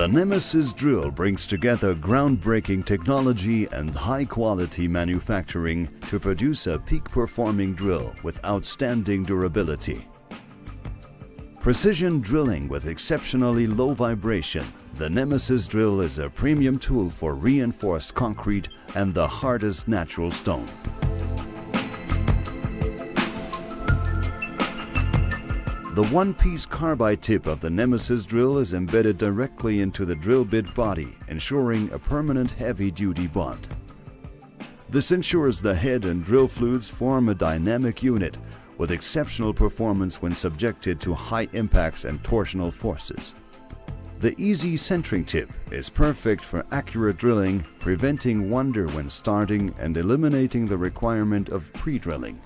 The Nemesis drill brings together groundbreaking technology and high-quality manufacturing to produce a peak-performing drill with outstanding durability. Precision drilling with exceptionally low vibration, the Nemesis drill is a premium tool for reinforced concrete and the hardest natural stone. The one-piece carbide tip of the Nemesis drill is embedded directly into the drill bit body, ensuring a permanent heavy-duty bond. This ensures the head and drill flutes form a dynamic unit with exceptional performance when subjected to high impacts and torsional forces. The easy centering tip is perfect for accurate drilling, preventing wonder when starting and eliminating the requirement of pre-drilling.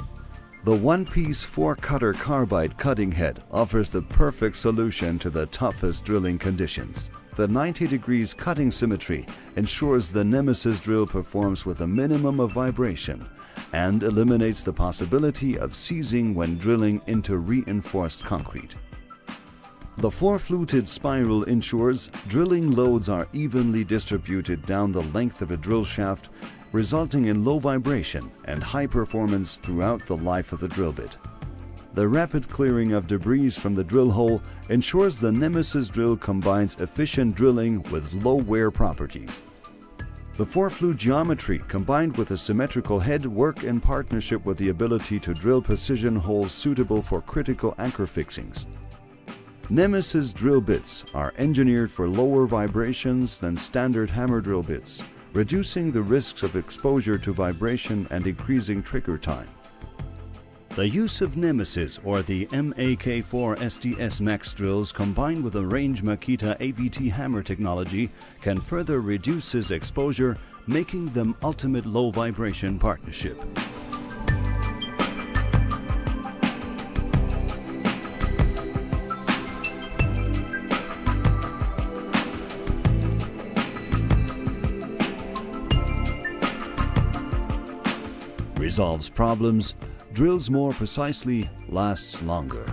The one-piece 4-cutter carbide cutting head offers the perfect solution to the toughest drilling conditions. The 90 degrees cutting symmetry ensures the Nemesis drill performs with a minimum of vibration and eliminates the possibility of seizing when drilling into reinforced concrete. The 4-fluted spiral ensures drilling loads are evenly distributed down the length of a drill shaft, resulting in low vibration and high performance throughout the life of the drill bit. The rapid clearing of debris from the drill hole ensures the Nemesis drill combines efficient drilling with low wear properties. The 4-flute geometry combined with a symmetrical head work in partnership with the ability to drill precision holes suitable for critical anchor fixings. Nemesis drill bits are engineered for lower vibrations than standard hammer drill bits, reducing the risks of exposure to vibration and increasing trigger time. The use of Nemesis or the MAK4 SDS Max drills combined with a range Makita AVT hammer technology can further reduce his exposure, making them ultimate low vibration partnership. Resolves problems, drills more precisely, lasts longer.